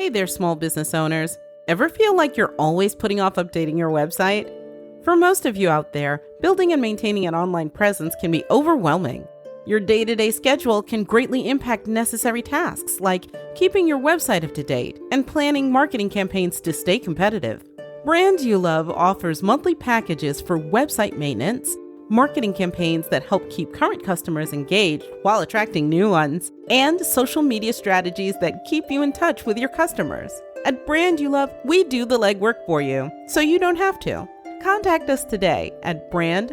Hey there, small business owners. Ever feel like you're always putting off updating your website? For most of you out there, building and maintaining an online presence can be overwhelming. Your day-to-day schedule can greatly impact necessary tasks like keeping your website up to date and planning marketing campaigns to stay competitive. Brand You Love offers monthly packages for website maintenance, marketing campaigns that help keep current customers engaged while attracting new ones, and social media strategies that keep you in touch with your customers. At Brand You Love, we do the legwork for you, so you don't have to. Contact us today at brand.love.com.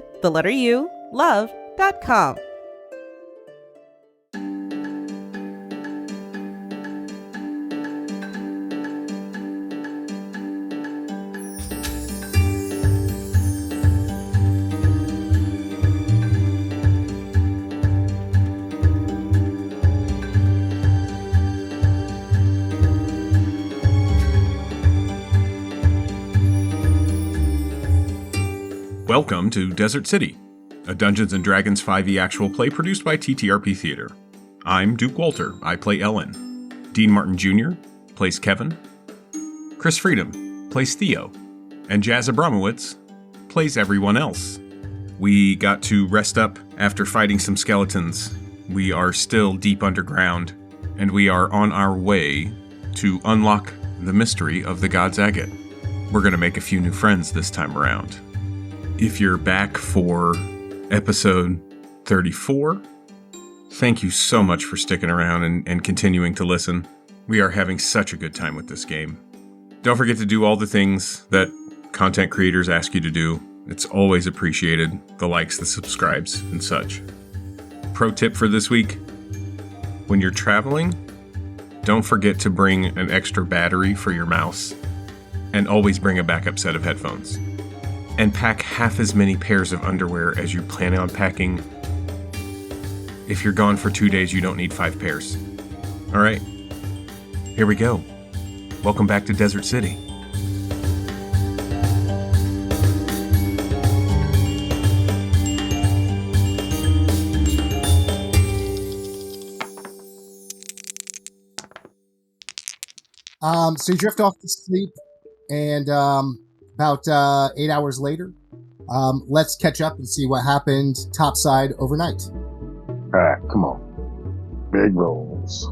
Welcome to Desert City, a Dungeons & Dragons 5e actual play produced by TTRP Theater. I'm Duke Walter, I play Ellen. Dean Martin Jr. plays Kevyn. Chris Freedom plays Theo. And Jazz Abramowitz plays everyone else. We got to rest up after fighting some skeletons. We are still deep underground, and we are on our way to unlock the mystery of the God's Agate. We're going to make a few new friends this time around. If you're back for episode 34, thank you so much for sticking around and continuing to listen. We are having such a good time with this game. Don't forget to do all the things that content creators ask you to do. It's always appreciated. The likes, the subscribes, and such. Pro tip for this week: when you're traveling, don't forget to bring an extra battery for your mouse, and always bring a backup set of headphones. And pack half as many pairs of underwear as you plan on packing. If you're gone for 2 days, you don't need 5 pairs. All right, here we go. Welcome back to Desert City. So you drift off to sleep, and about 8 hours later, let's catch up and see what happened topside overnight. All right, come on. Big rolls.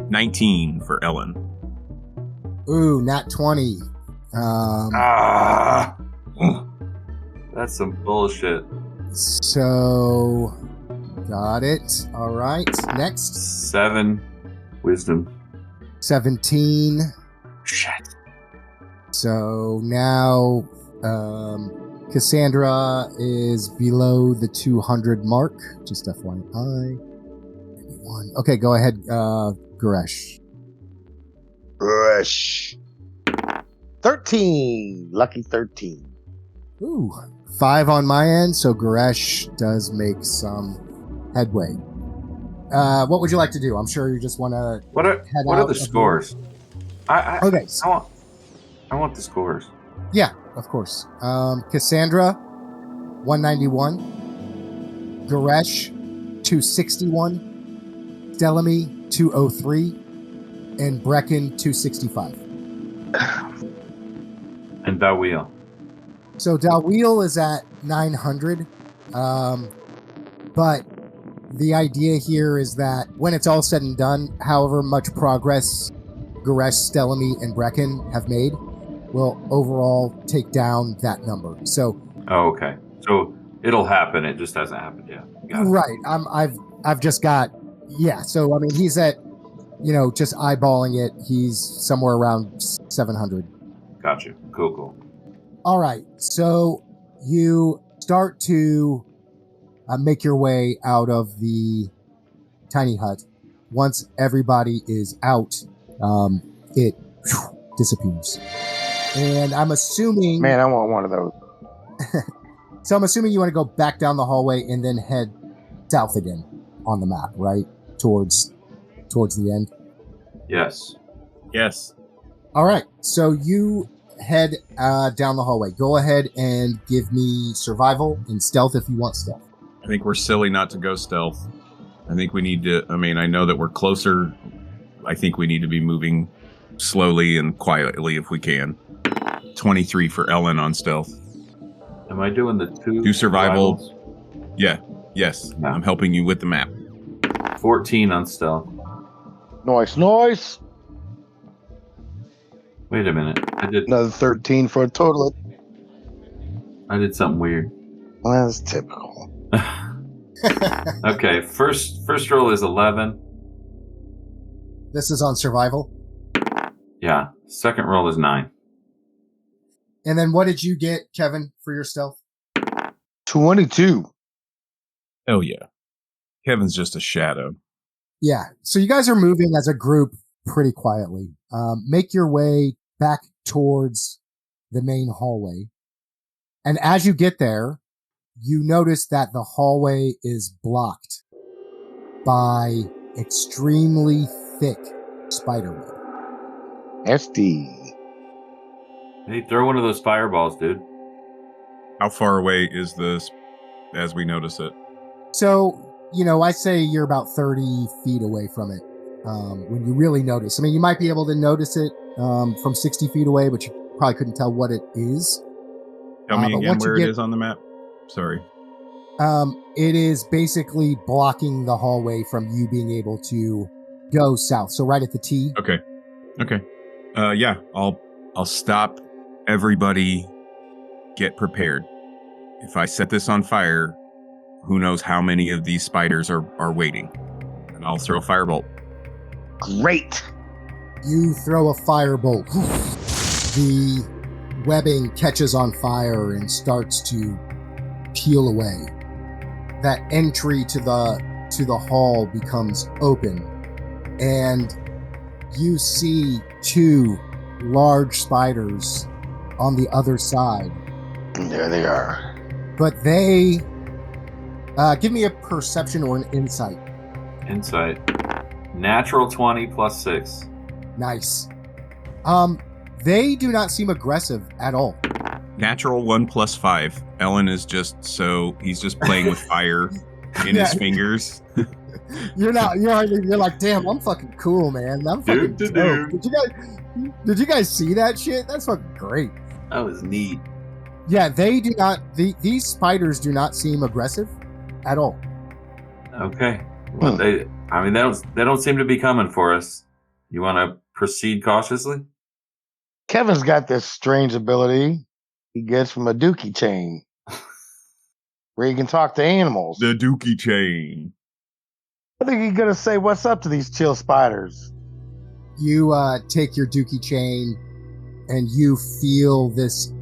19 for Ellen. Ooh, nat 20. That's some bullshit. So, got it. All right, next. 7 wisdom. 17. Shit. So now Cassandra is below the 200 mark. Just FYI. 81. Okay, go ahead, Goresh. Rush. 13. Lucky 13. Ooh, 5 on my end, so Goresh does make some headway. What would you like to do? I'm sure you just want to. What are the scores? Okay. I want the scores. Yeah, of course. Cassandra, 191. Goresh, 261. Stelamy, 203. And Brecken, 265. And Dawil. So Dawil is at 900. But the idea here is that when it's all said and done, however much progress Goresh, Stelamy, and Brecken have made will overall take down that number. So, okay. So it'll happen. It just hasn't happened yet. Right. I've just got, yeah. So, I mean, he's at, just eyeballing it. He's somewhere around 700. Got you. Cool. All right. So you start to make your way out of the tiny hut. Once everybody is out, it disappears. And I'm assuming... Man, I want one of those. So I'm assuming you want to go back down the hallway and then head south again on the map, right? Towards the end? Yes. All right. So you head down the hallway. Go ahead and give me survival and stealth if you want stealth. I think we're silly not to go stealth. I think we need to... I mean, I know that we're closer I think we need to be moving slowly and quietly if we can. 23 for Ellen on stealth. Am I doing the two? Do survival. survivals? Yeah. Yes. No. I'm helping you with the map. 14 on stealth. Nice. Wait a minute. Another 13 for a total. I did something weird. Well, that's typical. Okay, first roll is 11. This is on survival. Yeah. Second roll is 9. And then what did you get, Kevin, for your stealth? 22. Oh, yeah. Kevin's just a shadow. Yeah. So you guys are moving as a group pretty quietly. Make your way back towards the main hallway. And as you get there, you notice that the hallway is blocked by extremely thick spiderweb. SD. Hey, throw one of those fireballs, dude. How far away is this as we notice it? So, I say you're about 30 feet away from it when you really notice. I mean, you might be able to notice it from 60 feet away, but you probably couldn't tell what it is. Tell me again where it is on the map. Sorry. It is basically blocking the hallway from you being able to go south. So right at the T. Okay. Yeah, I'll stop. Everybody get prepared. If I set this on fire, who knows how many of these spiders are waiting. And I'll throw a firebolt. Great. You throw a firebolt. The webbing catches on fire and starts to peel away. That entry to the hall becomes open, and you see 2 large spiders on the other side. And there they are. But they give me a perception or an insight. Insight. Natural 20 plus 6. Nice. They do not seem aggressive at all. Natural 1 plus 5. Ellen is he's just playing with fire in his fingers. You're like, damn, I'm fucking cool, man. I'm fucking dope. Did you guys see that shit? That's fucking great. That was neat. Yeah, they do not. These spiders do not seem aggressive at all. Okay. Well, they don't seem to be coming for us. You want to proceed cautiously? Kevin's got this strange ability he gets from a dookie chain where he can talk to animals. The dookie chain. I think he's going to say what's up to these chill spiders. You take your dookie chain and you feel this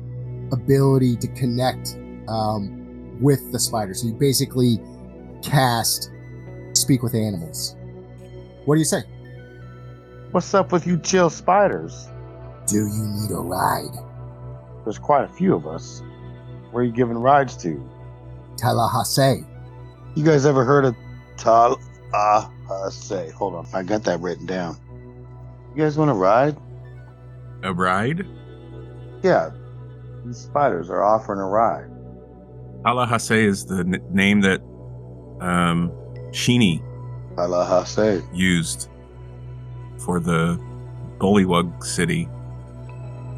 ability to connect with the spider. So you basically cast Speak with Animals. What do you say? What's up with you chill spiders? Do you need a ride? There's quite a few of us. Where are you giving rides to? Tallahassee. You guys ever heard of Tallahassee? Hold on, I got that written down. You guys want to ride? A ride? Yeah, these spiders are offering a ride. Tallahassee is the name that Sheeny Tallahassee used for the Bullywug city.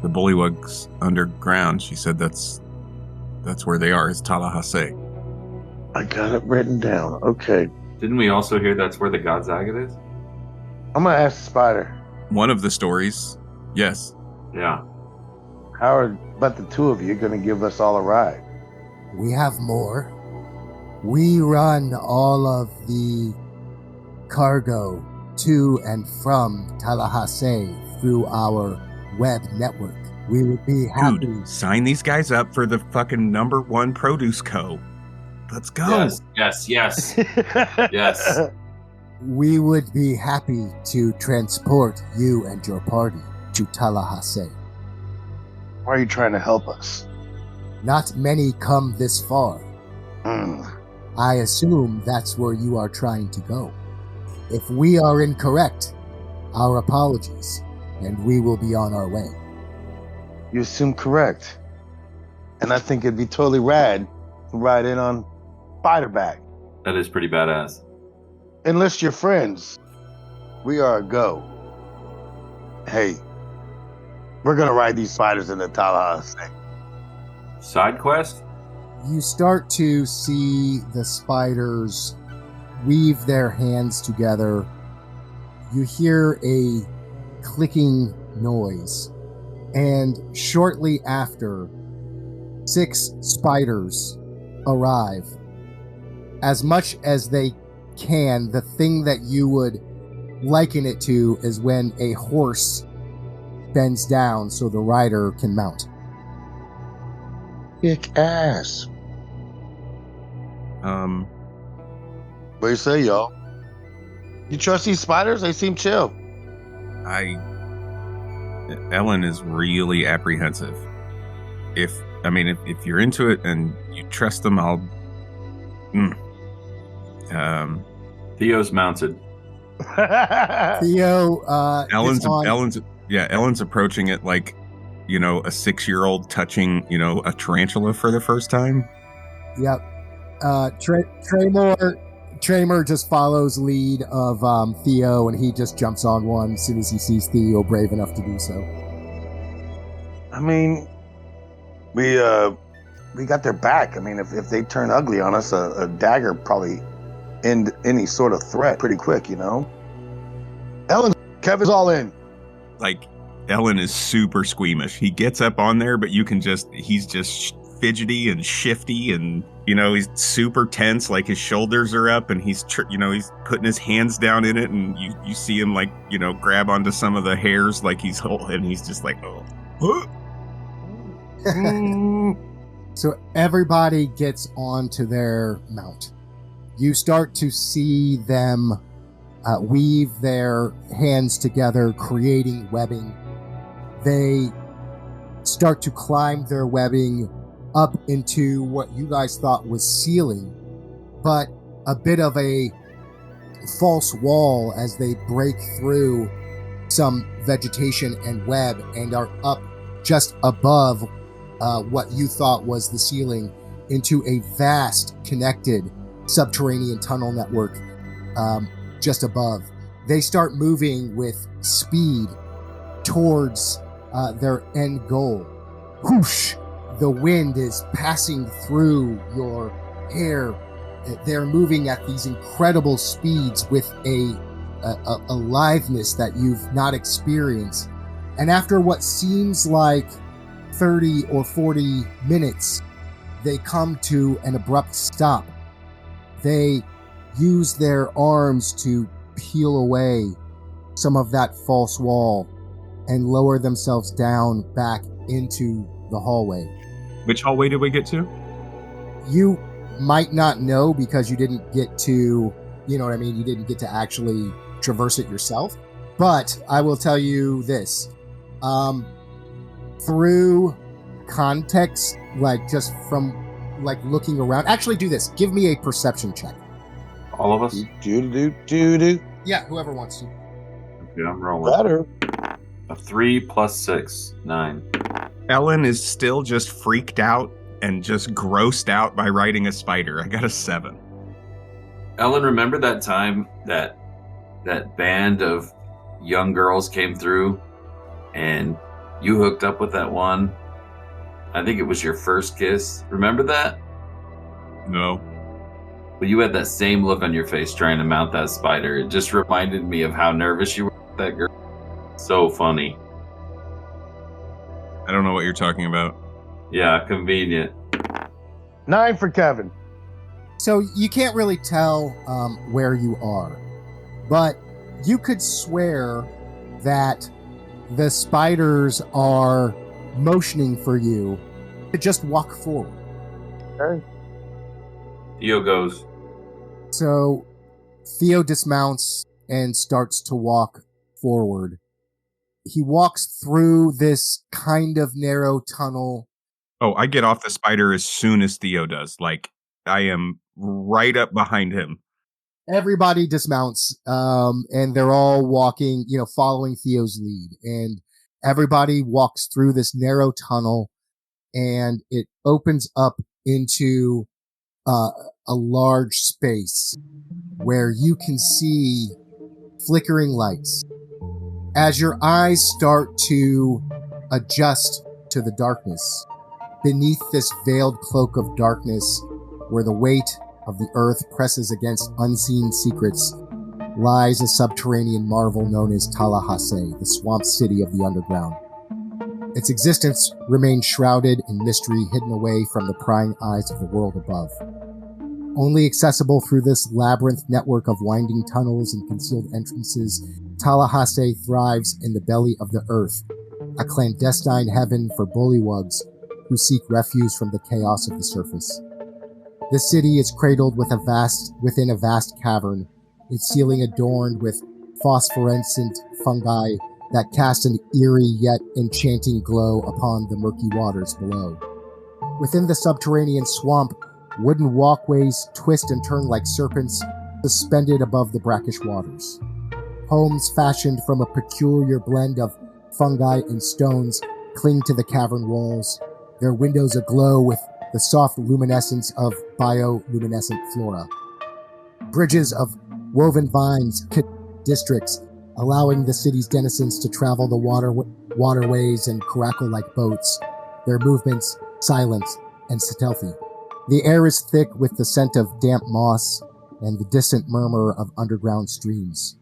The Bullywugs underground. She said that's where they are. Is Tallahassee. I got it written down. Okay. Didn't we also hear that's where the Godzagat is? I'm gonna ask the spider. One of the stories. Yes. Yeah. How are but the two of you gonna give us all a ride? We have more. We run all of the cargo to and from Tallahassee through our web network. We would be happy. Dude, sign these guys up for the fucking #1 produce co. Let's go. Yes. Yes. We would be happy to transport you and your party to Tallahassee. Why are you trying to help us? Not many come this far. I assume that's where you are trying to go. If we are incorrect, our apologies, and we will be on our way. You assume correct. And I think it'd be totally rad to ride in on Spiderback. That is pretty badass. Enlist your friends. We are a go. Hey, we're gonna ride these spiders into Tallahassee. Side quest? You start to see the spiders weave their hands together. You hear a clicking noise, and shortly after, 6 spiders arrive. As much as they can, the thing that you would liken it to is when a horse bends down so the rider can mount. Kick ass. What do you say, y'all? You trust these spiders? They seem chill. Ellen is really apprehensive. If you're into it and you trust them, Theo's mounted. Theo, Ellen's approaching it like, a 6-year-old touching, a tarantula for the first time. Yep. Tremor just follows lead of Theo, and he just jumps on one as soon as he sees Theo brave enough to do so. I mean, we got their back. I mean, if they turn ugly on us, a dagger probably end any sort of threat pretty quick, Kevin's all in. Like, Ellen is super squeamish. He gets up on there, but he's just fidgety and shifty, and he's super tense. Like, his shoulders are up, and he's putting his hands down in it, and you see him grab onto some of the hairs, like he's just like, oh. So everybody gets onto their mount. You start to see them weave their hands together, creating webbing. They start to climb their webbing up into what you guys thought was ceiling, but a bit of a false wall as they break through some vegetation and web and are up just above what you thought was the ceiling into a vast connected subterranean tunnel network just above. They start moving with speed towards their end goal. Whoosh! The wind is passing through your hair. They're moving at these incredible speeds with a aliveness that you've not experienced. And after what seems like 30 or 40 minutes, they come to an abrupt stop. They use their arms to peel away some of that false wall and lower themselves down back into the hallway. Which hallway did we get to? You might not know because you didn't get to, you didn't get to actually traverse it yourself. But I will tell you this. Through context, just from looking around. Actually, do this. Give me a perception check. All of us? Do. Yeah, whoever wants to. Okay, I'm rolling. Better. A 3 + 6, 9. Ellen is still just freaked out and just grossed out by riding a spider. I got a 7. Ellen, remember that time that band of young girls came through and you hooked up with that one? I think it was your first kiss. Remember that? No. Well, you had that same look on your face trying to mount that spider. It just reminded me of how nervous you were with that girl. So funny. I don't know what you're talking about. Yeah, convenient. 9 for Kevin. So you can't really tell where you are, but you could swear that the spiders are motioning for you to just walk forward. Okay. Theo goes. So Theo dismounts and starts to walk forward. He walks through this kind of narrow tunnel. Oh, I get off the spider as soon as Theo does. Like, I am right up behind him. Everybody dismounts, and they're all walking, following Theo's lead. And everybody walks through this narrow tunnel, and it opens up into a large space where you can see flickering lights As your eyes start to adjust to the darkness, beneath this veiled cloak of darkness, where the weight of the earth presses against unseen secrets, lies a subterranean marvel known as Tallahassee, the swamp city of the underground. Its existence remains shrouded in mystery, hidden away from the prying eyes of the world above. Only accessible through this labyrinth network of winding tunnels and concealed entrances, Tallahassee thrives in the belly of the earth, a clandestine heaven for bullywugs who seek refuge from the chaos of the surface. This city is cradled within a vast cavern, its ceiling adorned with phosphorescent fungi that cast an eerie yet enchanting glow upon the murky waters below. Within the subterranean swamp, wooden walkways twist and turn like serpents suspended above the brackish waters. Homes fashioned from a peculiar blend of fungi and stones cling to the cavern walls, their windows aglow with the soft luminescence of bioluminescent flora. Bridges of woven vines cut districts, allowing the city's denizens to travel the waterways and caracal like boats, their movements silent and stealthy. The air is thick with the scent of damp moss and the distant murmur of underground streams.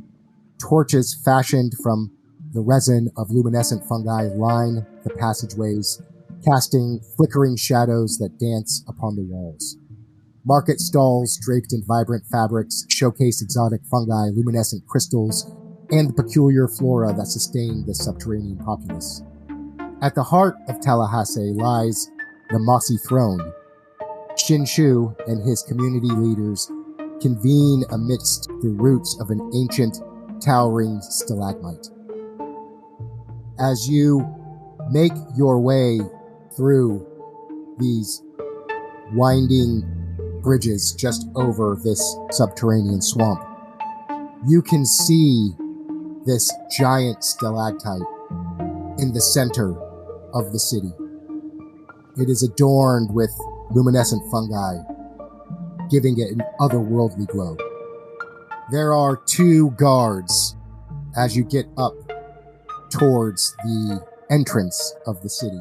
Torches fashioned from the resin of luminescent fungi line the passageways, casting flickering shadows that dance upon the walls. Market stalls draped in vibrant fabrics showcase exotic fungi, luminescent crystals, and the peculiar flora that sustain the subterranean populace. At the heart of Tallahassee lies the mossy throne. Shinshu and his community leaders convene amidst the roots of an ancient, towering stalagmite. As you make your way through these winding bridges just over this subterranean swamp, you can see this giant stalactite in the center of the city. It is adorned with luminescent fungi, giving it an otherworldly glow. There are 2 guards as you get up towards the entrance of the city.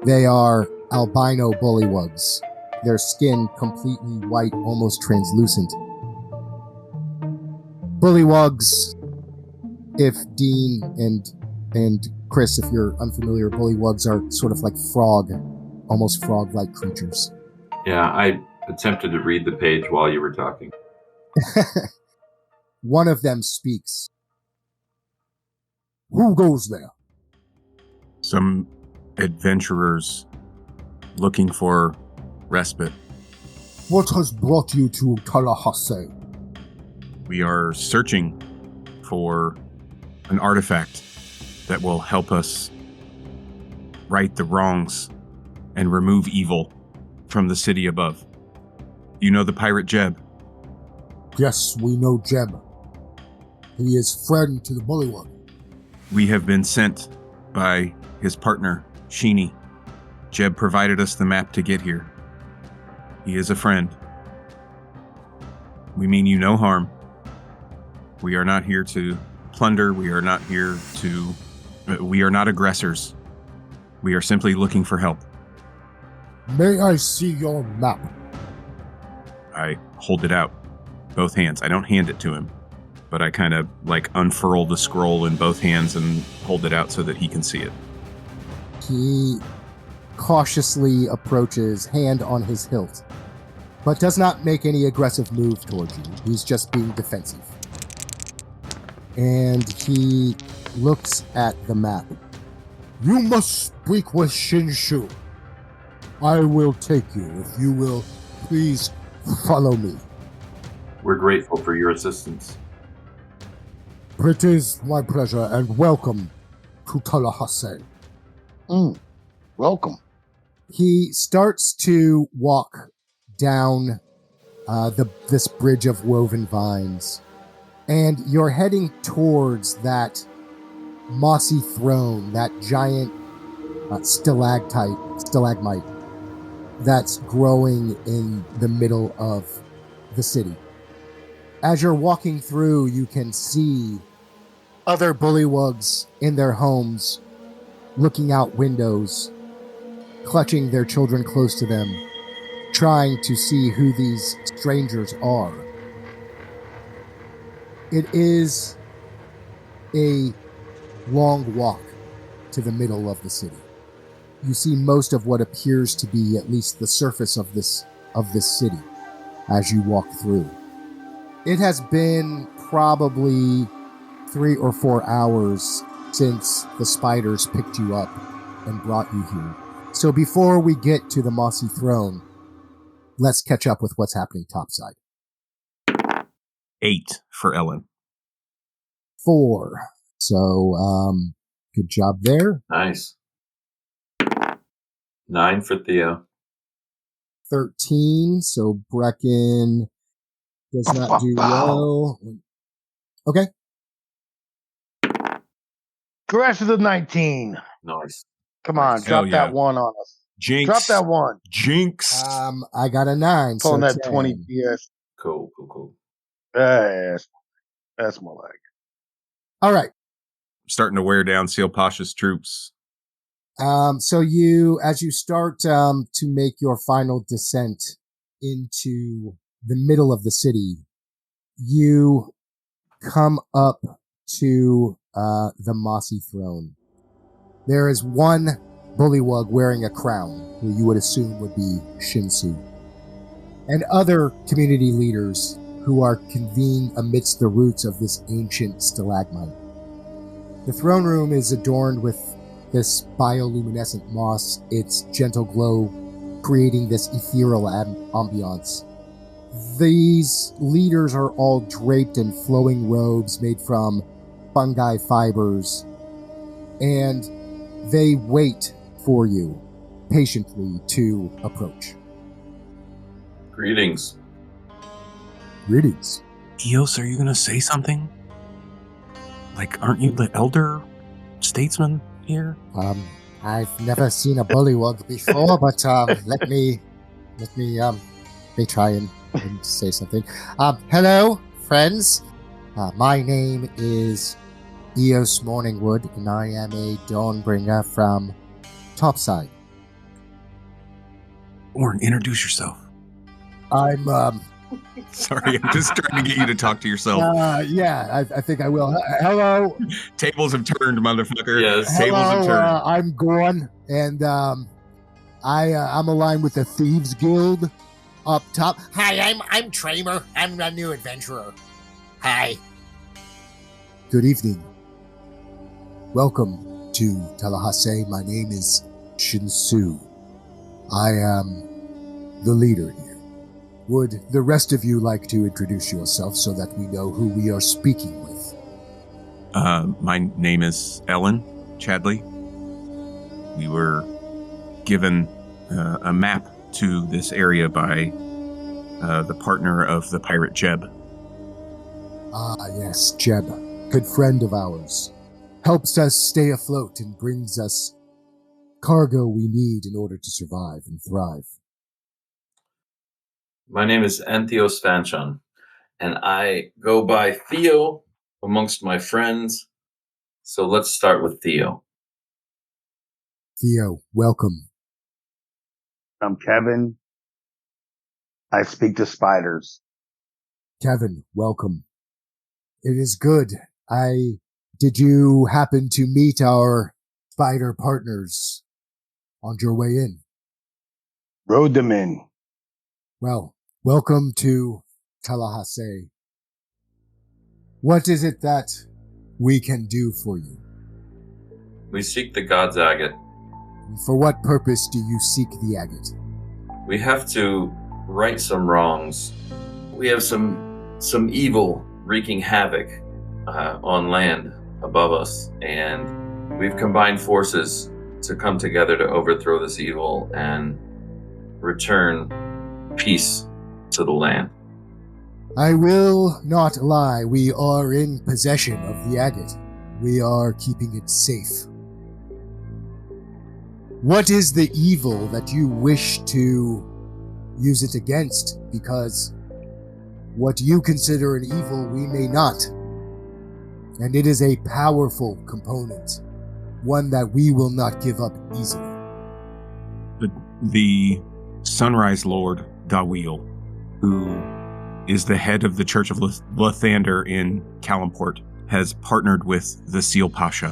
They are albino bullywugs, their skin completely white, almost translucent. Bullywugs, if Dean and Chris, if you're unfamiliar, bullywugs are sort of like almost frog-like creatures. Yeah, I attempted to read the page while you were talking. One of them speaks. Who goes there? Some adventurers looking for respite. What has brought you to Tallahassee? We are searching for an artifact that will help us right the wrongs and remove evil from the city above. You know the pirate Jeb? Yes, we know Jeb. He is friend to the bullywug. We have been sent by his partner, Sheeny. Jeb provided us the map to get here. He is a friend. We mean you no harm. We are not here to plunder. We are not aggressors. We are simply looking for help. May I see your map? I hold it out, both hands. I don't hand it to him, but I kind of unfurl the scroll in both hands and hold it out so that he can see it. He cautiously approaches, hand on his hilt, but does not make any aggressive move towards you. He's just being defensive. And he looks at the map. You must speak with Shinshu. I will take you if you will please follow me. We're grateful for your assistance. It is my pleasure, and welcome to Tallahassee. Welcome. He starts to walk down this bridge of woven vines, and you're heading towards that mossy throne, that giant stalagmite that's growing in the middle of the city. As you're walking through, you can see other bullywugs in their homes, looking out windows, clutching their children close to them, trying to see who these strangers are. It is a long walk to the middle of the city. You see most of what appears to be at least the surface of this city as you walk through. It has been probably 3 or 4 hours since the spiders picked you up and brought you here. So before we get to the mossy throne, let's catch up with what's happening topside. 8 for Ellen. 4. So, good job there. Nice. 9 for Theo. 13. So Brecken does not do well. Okay. Crash of the 19. Nice. Come on, Hell drop yeah. that 1 on us. Jinx. Drop that 1. Jinx. I got a 9. Pulling so that 10. 20 PS. Cool. That's more like it. All right. Starting to wear down Seal Pasha's troops. So you, as you start to make your final descent into the middle of the city, you come up to the mossy throne. There is one bullywug wearing a crown, who you would assume would be Shinsu, and other community leaders who are convened amidst the roots of this ancient stalagmite. The throne room is adorned with this bioluminescent moss, its gentle glow creating this ethereal ambiance. These leaders are all draped in flowing robes made from fungi fibers, and they wait for you patiently to approach. Greetings. Greetings. Eos, are you going to say something? Like, aren't you the elder statesman here? I've never seen a bullywug before, but let me try and say something. Hello, friends. My name is Eos Morningwood, and I am a Dawnbringer from Topside. Orn, introduce yourself. I'm Sorry, I'm just trying to get you to talk to yourself. yeah, I think I will. Hello. Tables have turned, motherfucker. Yes. Tables have Hello, turned. I'm Gorn, and I'm aligned with the Thieves Guild up top. Hi, I'm Tramer. I'm a new adventurer. Hi. Good evening. Welcome to Tallahassee. My name is Shinsu. I am the leader here. Would the rest of you like to introduce yourself so that we know who we are speaking with? My name is Ellen Chadley. We were given a map to this area by the partner of the pirate Jeb. Ah, yes, Jeb. Good friend of ours. Helps us stay afloat and brings us cargo we need in order to survive and thrive. My name is Antheos Fanchon, and I go by Theo amongst my friends. So let's start with Theo. Theo, welcome. I'm Kevyn. I speak to spiders. Kevyn, welcome. It is good. Did you happen to meet our spider partners on your way in? Rode them in. Well, welcome to Tallahassee. What is it that we can do for you? We seek the god's agate. And for what purpose do you seek the agate? We have to right some wrongs. We have some evil wreaking havoc on land above us, and we've combined forces to come together to overthrow this evil and return peace to the land. I will not lie, we are in possession of the agate. We are keeping it safe. What is the evil that you wish to use it against? Because what you consider an evil, we may not. And it is a powerful component, one that we will not give up easily. The Sunrise Lord, Dawil, who is the head of the Church of Lathander in Kalimport, has partnered with the Seal Pasha,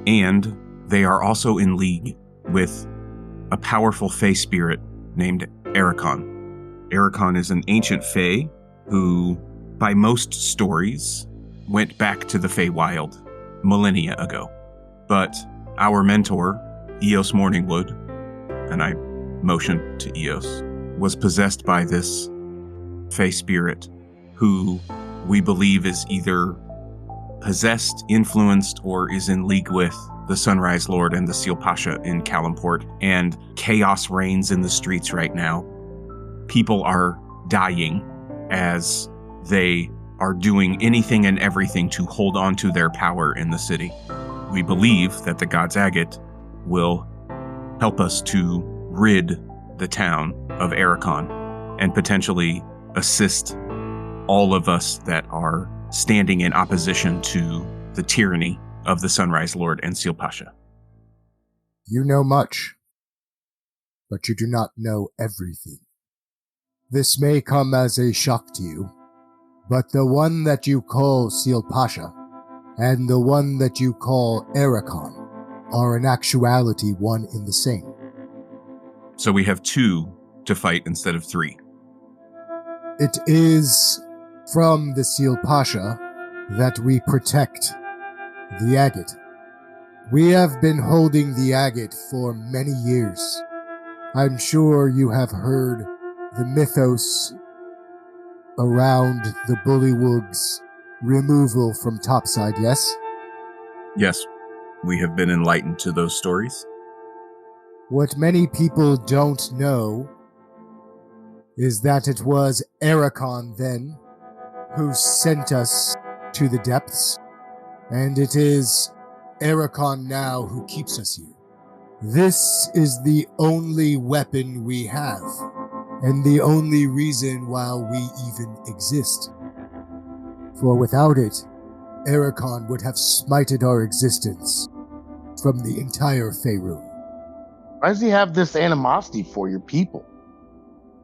and they are also in league with a powerful Fey spirit named Ericon. Ericon is an ancient Fey who, by most stories, went back to the Feywild millennia ago. But our mentor, Eos Morningwood, and I motion to Eos, was possessed by this Fey spirit who we believe is either possessed, influenced, or is in league with the Sunrise Lord and the Seal Pasha in Kalimport, and chaos reigns in the streets right now. People are dying as they are doing anything and everything to hold on to their power in the city. We believe that the God's Agate will help us to rid the town of Ericon and potentially assist all of us that are standing in opposition to the tyranny of the Sunrise Lord and Seal Pasha. You know much, but you do not know everything. This may come as a shock to you, but the one that you call Seal Pasha and the one that you call Ericon are in actuality one in the same. So we have 2 to fight instead of 3. It is from the Seal Pasha that we protect the agate. We have been holding the agate for many years. I'm sure you have heard the mythos around the Bullywug's removal from topside, yes? Yes, we have been enlightened to those stories. What many people don't know is that it was Ericon then who sent us to the depths, and it is Ericon now who keeps us here. This is the only weapon we have, and the only reason why we even exist. For without it, Ericon would have smited our existence from the entire Faerun. Why does he have this animosity for your people?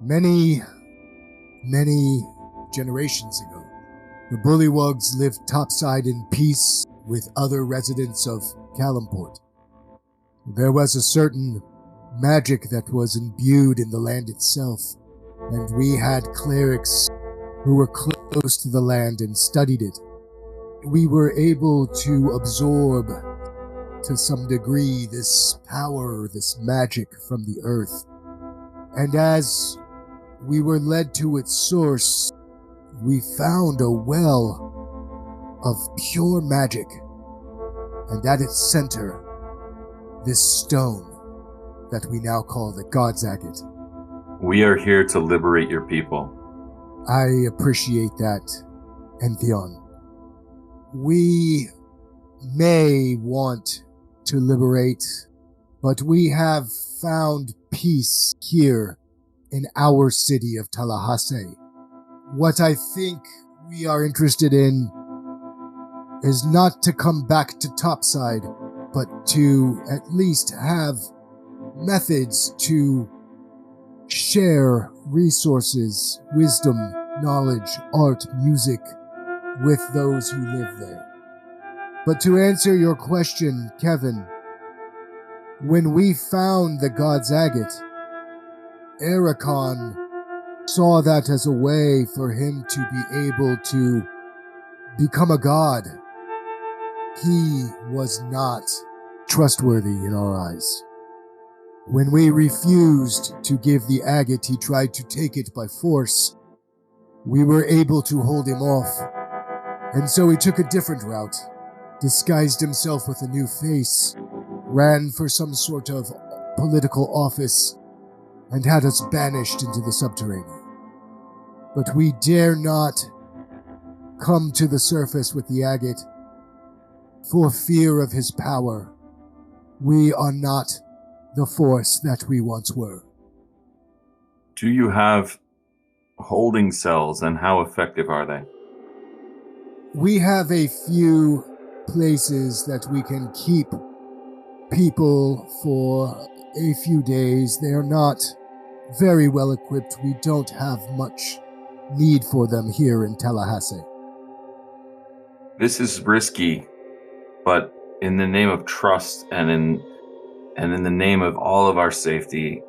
Many generations ago, the Bullywugs lived topside in peace with other residents of Kalimport. There was a certain magic that was imbued in the land itself, and we had clerics who were close to the land and studied it. We were able to absorb, to some degree, this power, this magic from the earth. And as we were led to its source, we found a well of pure magic, and at its center, this stone that we now call the God's Agate. We are here to liberate your people. I appreciate that, Entheon. We may want to liberate, but we have found peace here in our city of Tallahassee. What I think we are interested in is not to come back to topside, but to at least have methods to share resources, wisdom, knowledge, art, music with those who live there. But to answer your question, Kevyn, when we found the God's Agate, Ericon saw that as a way for him to be able to become a god. He was not trustworthy in our eyes. When we refused to give the agate, he tried to take it by force. We were able to hold him off, and so he took a different route, disguised himself with a new face, ran for some sort of political office, and had us banished into the subterranean. But we dare not come to the surface with the agate for fear of his power. We are not the force that we once were. Do you have holding cells, and how effective are they? We have a few places that we can keep people for a few days. They are not very well equipped. We don't have much need for them here in Tallahassee. This is risky, but in the name of trust and in the name of all of our safety,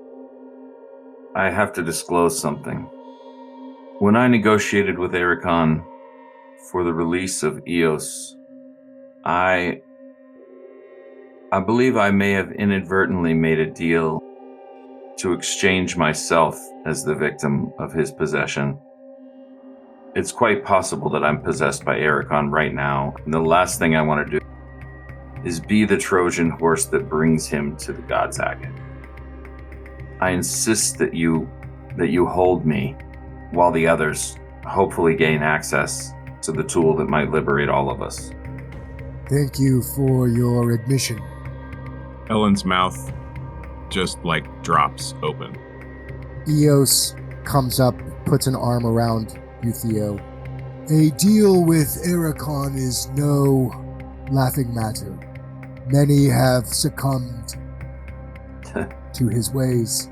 I have to disclose something. When I negotiated with Ericon for the release of Eos, I believe I may have inadvertently made a deal to exchange myself as the victim of his possession. It's quite possible that I'm possessed by Ericon right now, and the last thing I want to do is be the Trojan horse that brings him to the God's Agate. I insist that you hold me while the others hopefully gain access to the tool that might liberate all of us. Thank you for your admission. Ellen's mouth just drops open. Eos comes up, puts an arm around you, Theo. A deal with Ericon is no laughing matter. Many have succumbed to his ways.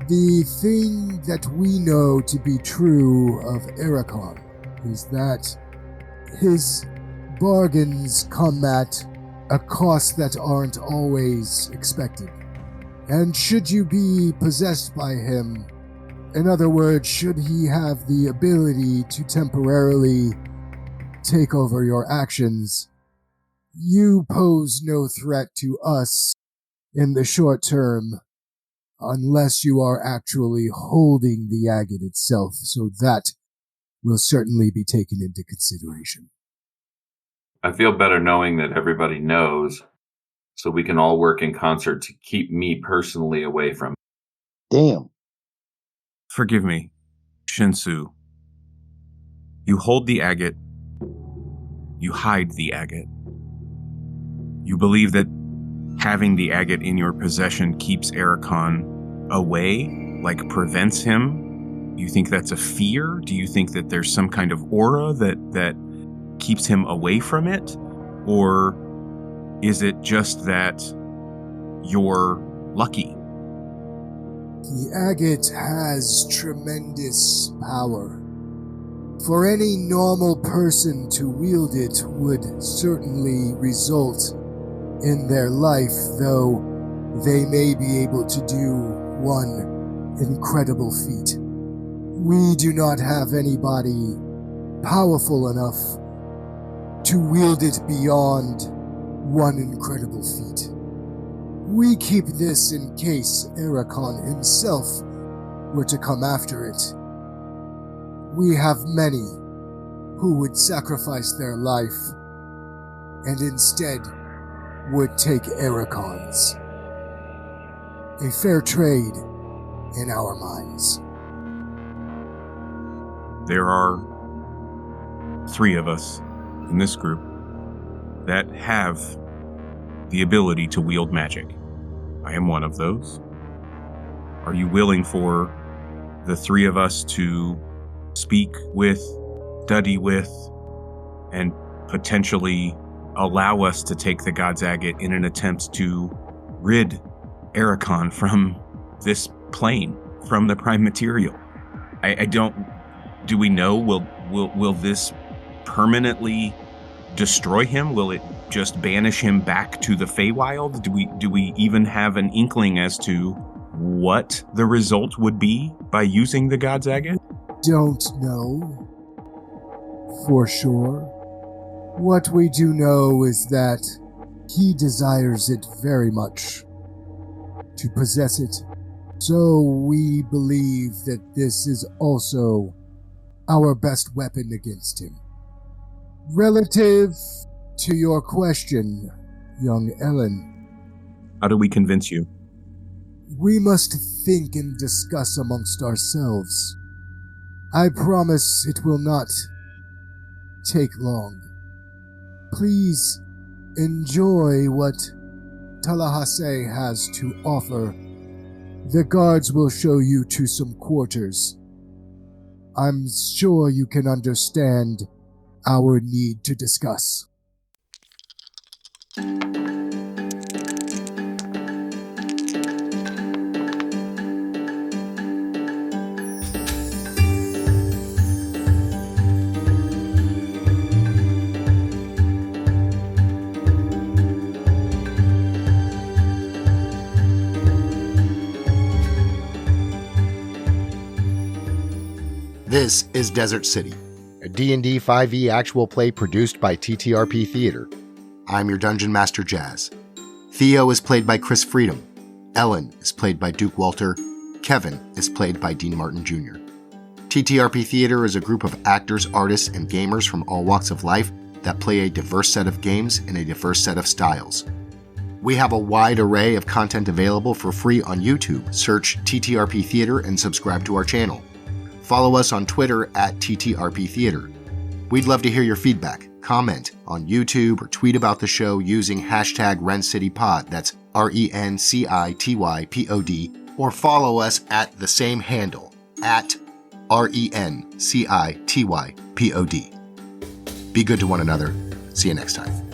The thing that we know to be true of Ericon is that his bargains come at a cost that aren't always expected. And should you be possessed by him, in other words, should he have the ability to temporarily take over your actions, you pose no threat to us in the short term, unless you are actually holding the agate itself, so that will certainly be taken into consideration. I feel better knowing that everybody knows, so we can all work in concert to keep me personally away from it. Damn. Forgive me, Shinsu. You hold the agate. You hide the agate. You believe that having the agate in your possession keeps Ericon away, prevents him? You think that's a fear? Do you think that there's some kind of aura that keeps him away from it? Or is it just that you're lucky? The agate has tremendous power. For any normal person to wield it would certainly result in their life, though they may be able to do one incredible feat. We do not have anybody powerful enough to wield it beyond one incredible feat. We keep this in case Ericon himself were to come after it. We have many who would sacrifice their life and instead would take Ericon's. A fair trade in our minds. There are 3 of us in this group that have the ability to wield magic. I am one of those. Are you willing for the 3 of us to speak with, study with, and potentially allow us to take the God's Agate in an attempt to rid Ericon from this plane, from the prime material? I don't... Do we know? Will this permanently destroy him? Will it just banish him back to the Feywild? Do we even have an inkling as to what the result would be by using the God's Agate? Don't know for sure. What we do know is that he desires it very much to possess it. So we believe that this is also our best weapon against him. Relative to your question, young Ellen, how do we convince you? We must think and discuss amongst ourselves. I promise it will not take long. Please enjoy what Tallahassee has to offer. The guards will show you to some quarters. I'm sure you can understand our need to discuss. This is Desert City, a D&D5E actual play produced by TTRP Theater. I'm your Dungeon Master Jazz. Theo is played by Chris Freedom. Ellen is played by Duke Walter. Kevyn is played by Dean Martin Jr. TTRP Theater is a group of actors, artists, and gamers from all walks of life that play a diverse set of games in a diverse set of styles. We have a wide array of content available for free on YouTube. Search TTRP Theater and subscribe to our channel. Follow us on Twitter at TTRP Theater. We'd love to hear your feedback. Comment on YouTube or tweet about the show using hashtag RenCityPod, that's RENCITYPOD, or follow us at the same handle, at RENCITYPOD. Be good to one another. See you next time.